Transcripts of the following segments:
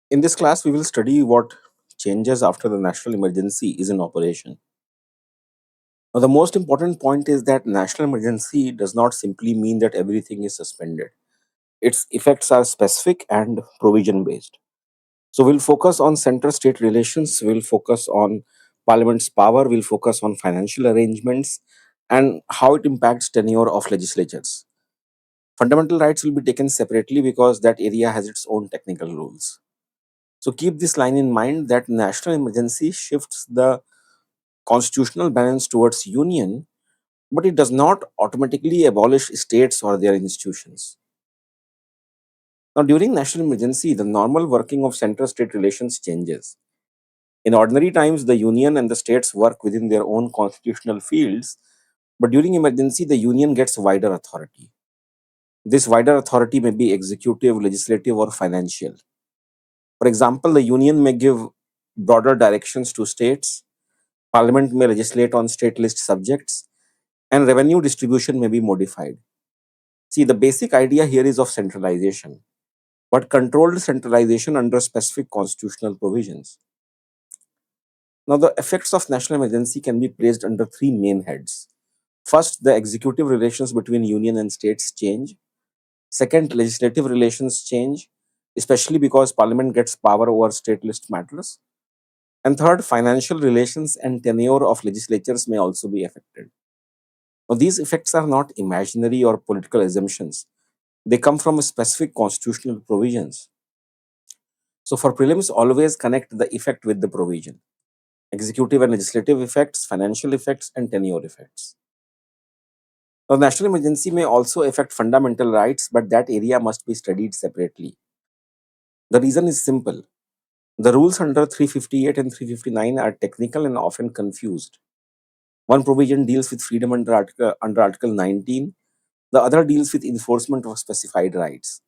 In this class, we will study what changes after the national emergency is in operation. Now, the most important point is that national emergency does not simply mean that everything is suspended. Its effects are specific and provision based. So, we'll focus on center state relations, we'll focus on parliament's power, we'll focus on financial arrangements, and how it impacts tenure of legislatures. Fundamental rights will be taken separately because that area has its own technical rules. So keep this line in mind that national emergency shifts the constitutional balance towards union, but it does not automatically abolish states or their institutions. Now, during national emergency, the normal working of center state relations changes. In ordinary times, the union and the states work within their own constitutional fields, but during emergency, the union gets wider authority. This wider authority may be executive, legislative, or financial. For example, the union may give broader directions to states, parliament may legislate on state list subjects, and revenue distribution may be modified. See, the basic idea here is of centralization, but controlled centralization under specific constitutional provisions. Now, the effects of national emergency can be placed under three main heads. First, the executive relations between union and states change. Second, legislative relations change, especially because parliament gets power over state list matters. And third, financial relations and tenure of legislatures may also be affected. Now, these effects are not imaginary or political assumptions. They come from specific constitutional provisions. So, for prelims, always connect the effect with the provision: executive and legislative effects, financial effects, and tenure effects. Now, national emergency may also affect fundamental rights, but that area must be studied separately. The reason is simple: the rules under 358 and 359 are technical and often confused. One provision deals with freedom under Article 19, the other deals with enforcement of specified rights.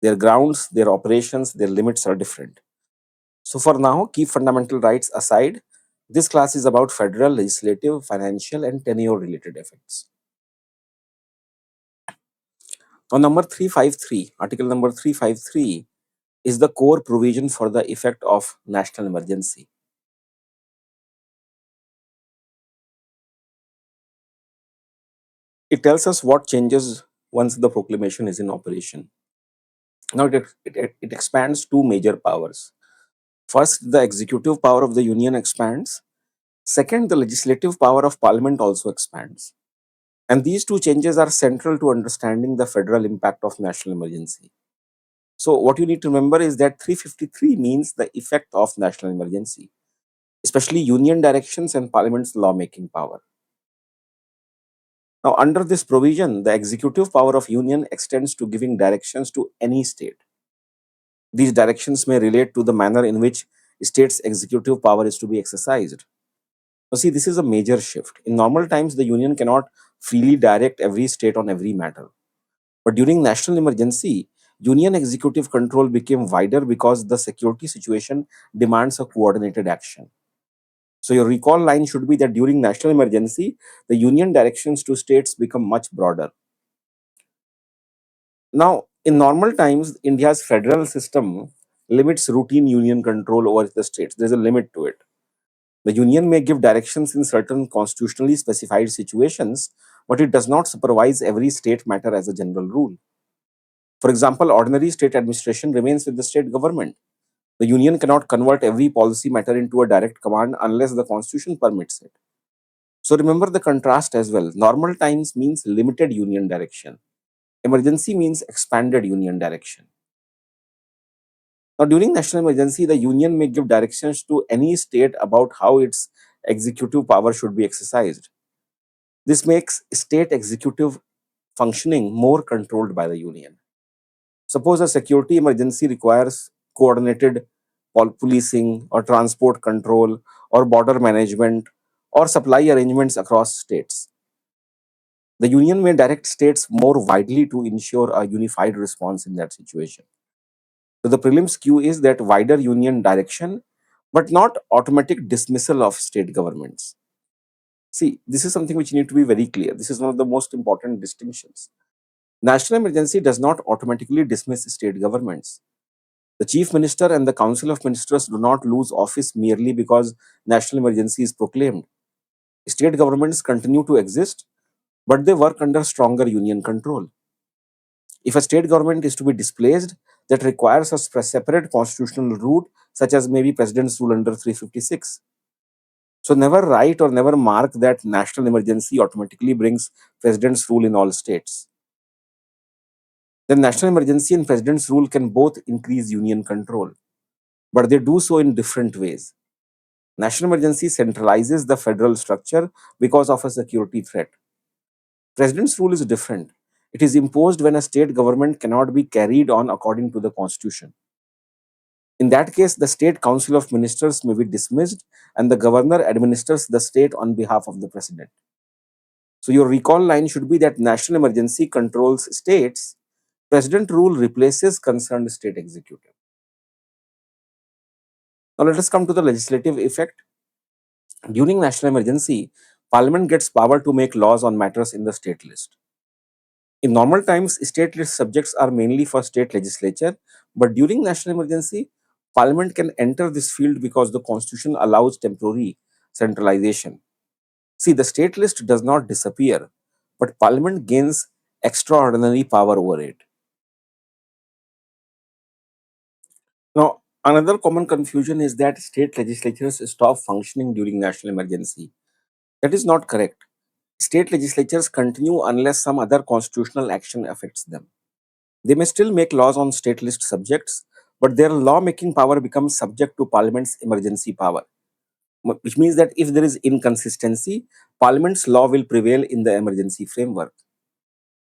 Their grounds, their operations, their limits are different. So, for now, keep fundamental rights aside. This class is about federal, legislative, financial, and tenure related effects. Now, number 353, Article number 353, is the core provision for the effect of national emergency. It tells us what changes once the proclamation is in operation. Now, it expands two major powers. First, the executive power of the union expands. Second, the legislative power of parliament also expands. And these two changes are central to understanding the federal impact of national emergency. So, what you need to remember is that 353 means the effect of national emergency, especially union directions and parliament's lawmaking power. Now, under this provision, the executive power of union extends to giving directions to any state. These directions may relate to the manner in which state's executive power is to be exercised. Now, see, this is a major shift. In normal times, the union cannot freely direct every state on every matter. But during national emergency, union executive control became wider because the security situation demands a coordinated action. So your recall line should be that during national emergency, the union directions to states become much broader. Now, in normal times, India's federal system limits routine union control over the states. There's a limit to it. The union may give directions in certain constitutionally specified situations, but it does not supervise every state matter as a general rule. For example, ordinary state administration remains with the state government. The union cannot convert every policy matter into a direct command unless the constitution permits it. So remember the contrast as well. Normal times means limited union direction. Emergency means expanded union direction. Now, during national emergency, the union may give directions to any state about how its executive power should be exercised. This makes state executive functioning more controlled by the union. Suppose a security emergency requires coordinated policing or transport control or border management or supply arrangements across states. The union may direct states more widely to ensure a unified response in that situation. So the prelims cue is that wider union direction, but not automatic dismissal of state governments. See, this is something which need to be very clear. This is one of the most important distinctions. National emergency does not automatically dismiss state governments. The chief minister and the council of ministers do not lose office merely because national emergency is proclaimed. State governments continue to exist, but they work under stronger union control. If a state government is to be displaced, that requires a separate constitutional route, such as maybe President's Rule under 356. So never write or never mark that national emergency automatically brings President's Rule in all states. The national emergency and President's Rule can both increase union control, but they do so in different ways. National emergency centralizes the federal structure because of a security threat. President's Rule is different. It is imposed when a state government cannot be carried on according to the constitution. In that case, the State Council of Ministers may be dismissed and the governor administers the state on behalf of the president. So, your recall line should be that national emergency controls states, president rule replaces concerned state executive. Now, let us come to the legislative effect. During national emergency, Parliament gets power to make laws on matters in the state list. In normal times, state list subjects are mainly for state legislature, but during national emergency, Parliament can enter this field because the Constitution allows temporary centralization. See, the state list does not disappear, but Parliament gains extraordinary power over it. Now, another common confusion is that state legislatures stop functioning during national emergency. That is not correct. State legislatures continue unless some other constitutional action affects them. They may still make laws on state list subjects, but their lawmaking power becomes subject to Parliament's emergency power, which means that if there is inconsistency, Parliament's law will prevail in the emergency framework.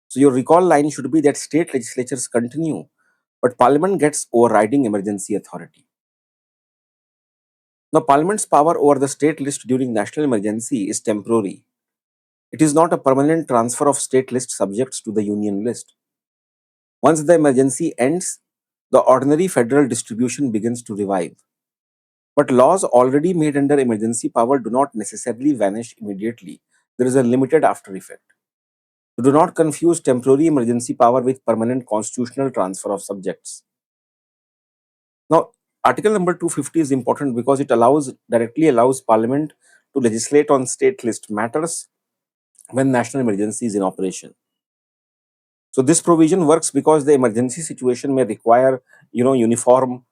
So your recall line should be that state legislatures continue, but Parliament gets overriding emergency authority. Now, Parliament's power over the state list during national emergency is temporary. It is not a permanent transfer of state list subjects to the union list. Once the emergency ends, the ordinary federal distribution begins to revive. But laws already made under emergency power do not necessarily vanish immediately. There is a limited after effect. So do not confuse temporary emergency power with permanent constitutional transfer of subjects. Now, Article number 250 is important because it directly allows Parliament to legislate on state list matters when national emergency is in operation. So this provision works because the emergency situation may require, uniform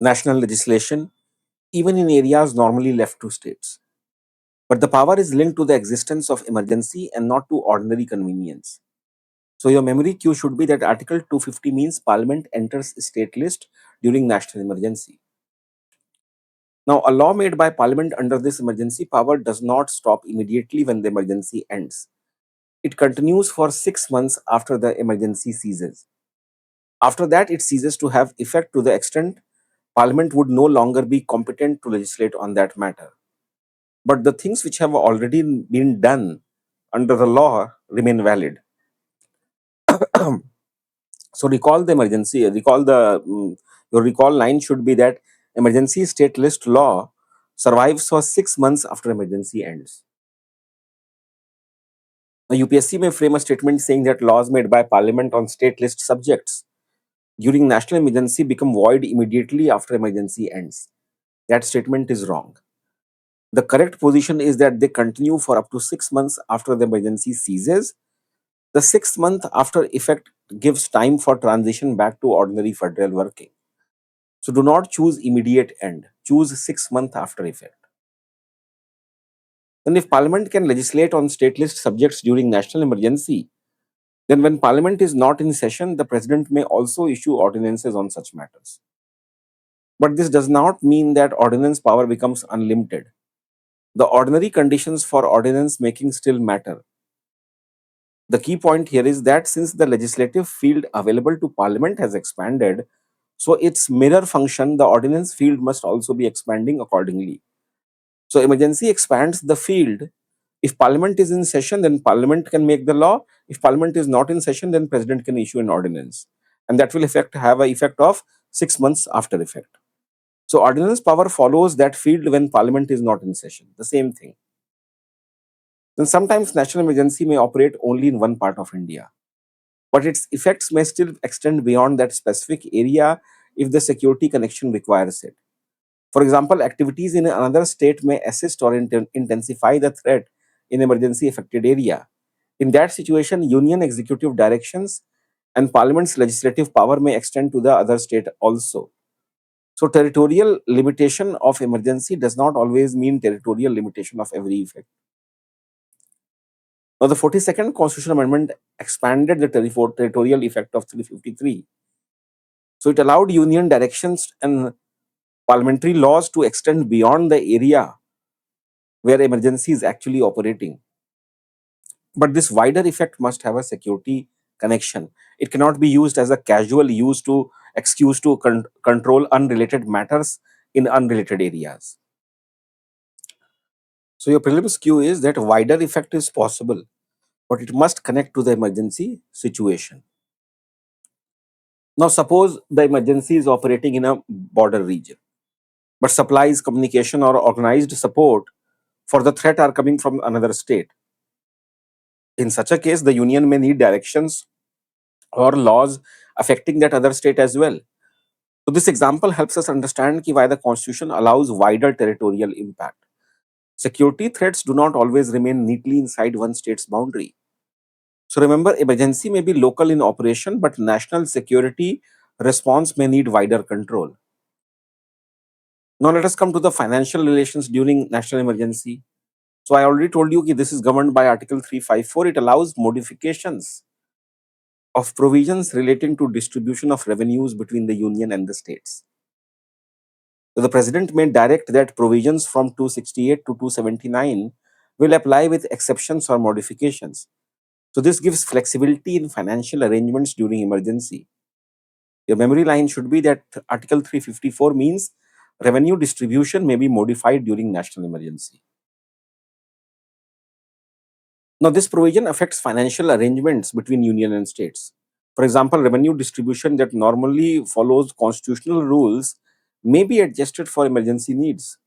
national legislation, even in areas normally left to states. But the power is linked to the existence of emergency and not to ordinary convenience. So your memory cue should be that Article 250 means Parliament enters state list during national emergency. Now, a law made by Parliament under this emergency power does not stop immediately when the emergency ends. It continues for 6 months after the emergency ceases. After that, it ceases to have effect to the extent Parliament would no longer be competent to legislate on that matter. But the things which have already been done under the law remain valid. So recall the emergency, your recall line should be that emergency state list law survives for 6 months after emergency ends. Now, UPSC may frame a statement saying that laws made by Parliament on state list subjects during national emergency become void immediately after emergency ends. That statement is wrong. The correct position is that they continue for up to 6 months after the emergency ceases. The 6th month after effect gives time for transition back to ordinary federal working. So do not choose immediate end, choose 6 months after effect. Then if Parliament can legislate on state list subjects during national emergency, then when Parliament is not in session, the President may also issue ordinances on such matters. But this does not mean that ordinance power becomes unlimited. The ordinary conditions for ordinance making still matter. The key point here is that since the legislative field available to Parliament has expanded, so its mirror function, the ordinance field, must also be expanding accordingly. So emergency expands the field. If Parliament is in session, then Parliament can make the law. If Parliament is not in session, then President can issue an ordinance. And that will have an effect of 6 months after effect. So ordinance power follows that field when Parliament is not in session. The same thing. Then sometimes national emergency may operate only in one part of India. but its effects may still extend beyond that specific area if the security connection requires it. For example, activities in another state may assist or intensify the threat in emergency affected area. In that situation, union executive directions and parliament's legislative power may extend to the other state also. So territorial limitation of emergency does not always mean territorial limitation of every effect. Now, the 42nd Constitutional Amendment expanded the territorial effect of 353. So it allowed union directions and parliamentary laws to extend beyond the area where emergency is actually operating. But this wider effect must have a security connection. It cannot be used as a casual use to excuse to control unrelated matters in unrelated areas. So your prelims cue is that wider effect is possible, but it must connect to the emergency situation. Now, suppose the emergency is operating in a border region, but supplies, communication, or organized support for the threat are coming from another state. In such a case, the union may need directions or laws affecting that other state as well. So, this example helps us understand why the constitution allows wider territorial impact. Security threats do not always remain neatly inside one state's boundary. So, remember, emergency may be local in operation, but national security response may need wider control. Now, let us come to the financial relations during national emergency. So, I already told you that this is governed by Article 354. It allows modifications of provisions relating to distribution of revenues between the union and the states. So the president may direct that provisions from 268 to 279 will apply with exceptions or modifications. So this gives flexibility in financial arrangements during emergency. Your memory line should be that Article 354 means revenue distribution may be modified during national emergency. Now, this provision affects financial arrangements between union and states. For example, revenue distribution that normally follows constitutional rules may be adjusted for emergency needs.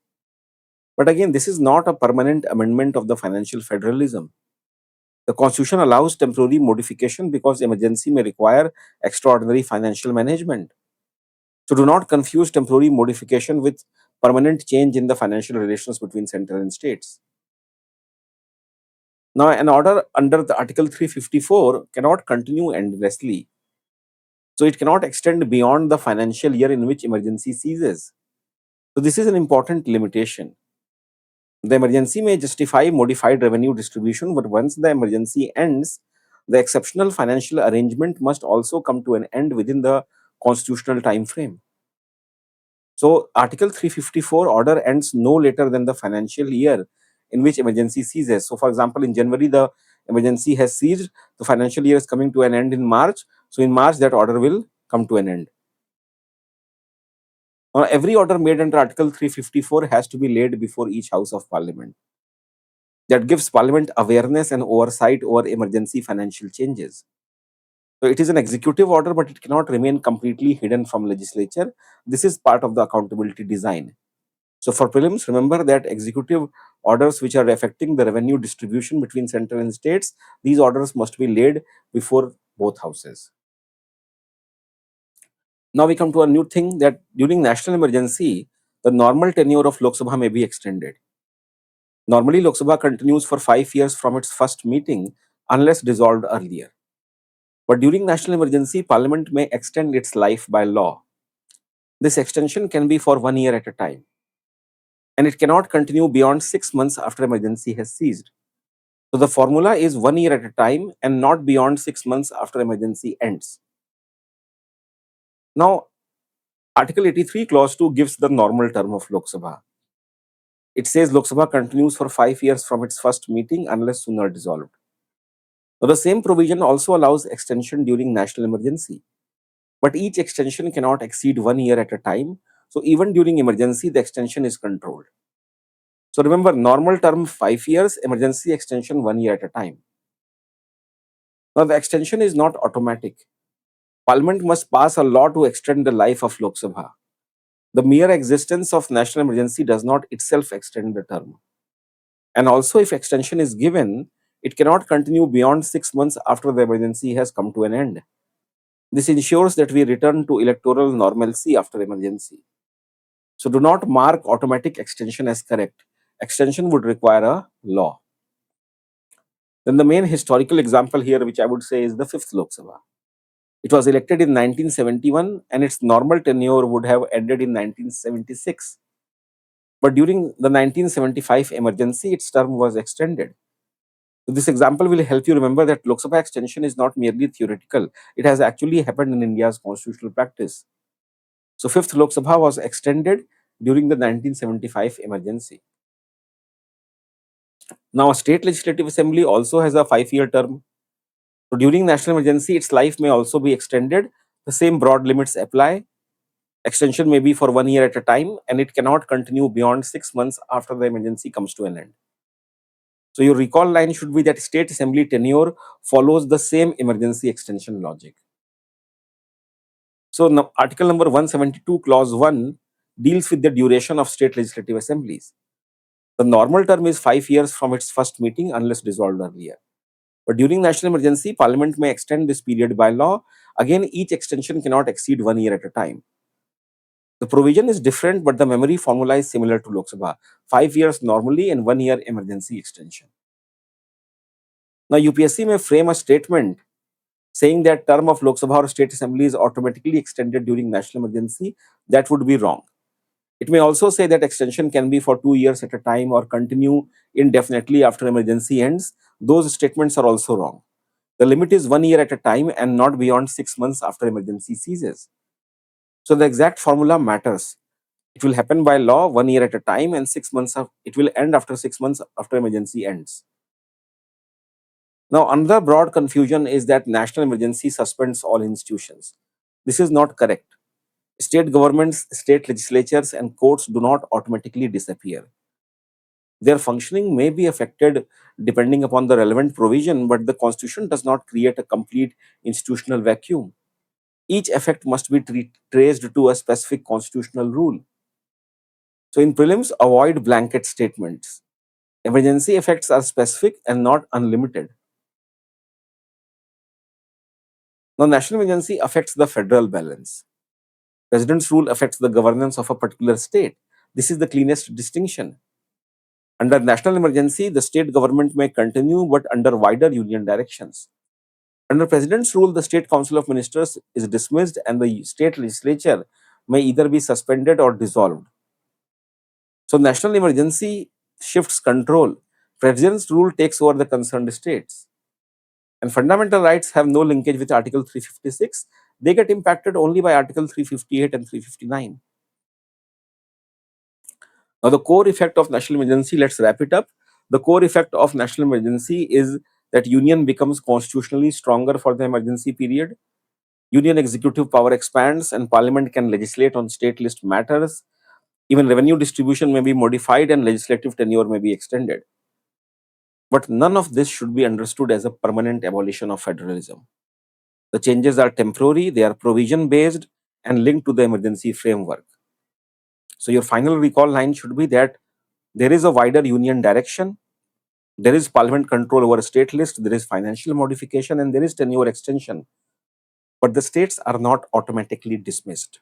But again, this is not a permanent amendment of the financial federalism. The constitution allows temporary modification because emergency may require extraordinary financial management. So do not confuse temporary modification with permanent change in the financial relations between central and states. Now, an order under the Article 354 cannot continue endlessly. So it cannot extend beyond the financial year in which emergency ceases. So this is an important limitation. The emergency may justify modified revenue distribution, but once the emergency ends, the exceptional financial arrangement must also come to an end within the constitutional time frame. So Article 354 order ends no later than the financial year in which emergency ceases. So for example, in January, the emergency has ceased, the financial year is coming to an end in March. So in March, that order will come to an end. Now, every order made under Article 354 has to be laid before each House of Parliament. That gives Parliament awareness and oversight over emergency financial changes. So it is an executive order, but it cannot remain completely hidden from legislature. This is part of the accountability design. So for prelims, remember that executive orders which are affecting the revenue distribution between central and states, these orders must be laid before both houses. Now we come to a new thing that during national emergency, the normal tenure of Lok Sabha may be extended. Normally, Lok Sabha continues for 5 years from its first meeting unless dissolved earlier. But during national emergency, Parliament may extend its life by law. This extension can be for 1 year at a time, and it cannot continue beyond 6 months after emergency has ceased. So the formula is 1 year at a time and not beyond 6 months after emergency ends. Now, Article 83, Clause 2 gives the normal term of Lok Sabha. It says Lok Sabha continues for 5 years from its first meeting unless sooner dissolved. Now, the same provision also allows extension during national emergency, but each extension cannot exceed 1 year at a time. So even during emergency, the extension is controlled. So remember, normal term 5 years, emergency extension 1 year at a time. Now, the extension is not automatic. Parliament must pass a law to extend the life of Lok Sabha. The mere existence of national emergency does not itself extend the term. And also, if extension is given, It cannot continue beyond 6 months after the emergency has come to an end. This ensures that we return to electoral normalcy after emergency. So do not mark automatic extension as correct. Extension would require a law. Then the main historical example here, which I would say, is the fifth Lok Sabha. It was elected in 1971 and its normal tenure would have ended in 1976. But during the 1975 emergency, its term was extended. So this example will help you remember that Lok Sabha extension is not merely theoretical. It has actually happened in India's constitutional practice. So fifth Lok Sabha was extended during the 1975 emergency. Now, a state legislative assembly also has a 5-year term. So during national emergency, its life may also be extended. The same broad limits apply. Extension may be for 1 year at a time, and it cannot continue beyond 6 months after the emergency comes to an end. So your recall line should be that state assembly tenure follows the same emergency extension logic. So now, article number 172, clause 1 deals with the duration of state legislative assemblies. The normal term is 5 years from its first meeting unless dissolved earlier. But during national emergency, Parliament may extend this period by law. Again, each extension cannot exceed 1 year at a time. The provision is different, but the memory formula is similar to Lok Sabha. 5 years normally and 1 year emergency extension. Now, UPSC may frame a statement saying that term of Lok Sabha or state assembly is automatically extended during national emergency. That would be wrong. It may also say that extension can be for 2 years at a time or continue indefinitely after emergency ends. Those statements are also wrong. The limit is 1 year at a time and not beyond 6 months after emergency ceases. So the exact formula matters. It will happen by law 1 year at a time and 6 months of it will end after 6 months after emergency ends. Now, another broad confusion is that national emergency suspends all institutions. This is not correct. State governments, state legislatures, and courts do not automatically disappear. Their functioning may be affected depending upon the relevant provision, but the Constitution does not create a complete institutional vacuum. Each effect must be traced to a specific constitutional rule. So, in prelims, avoid blanket statements. Emergency effects are specific and not unlimited. Now, national emergency affects the federal balance. President's rule affects the governance of a particular state. This is the cleanest distinction. Under national emergency, the state government may continue but under wider union directions. Under President's rule, the State Council of Ministers is dismissed and the state legislature may either be suspended or dissolved. So, national emergency shifts control. President's rule takes over the concerned states. And fundamental rights have no linkage with Article 356. They get impacted only by Article 358 and 359. Now, the core effect of national emergency, let's wrap it up. The core effect of national emergency is that union becomes constitutionally stronger for the emergency period. Union executive power expands and parliament can legislate on state list matters. Even revenue distribution may be modified and legislative tenure may be extended. But none of this should be understood as a permanent abolition of federalism. The changes are temporary, they are provision based and linked to the emergency framework. So your final recall line should be that there is a wider union direction, there is parliament control over a state list, there is financial modification, and there is tenure extension. But the states are not automatically dismissed.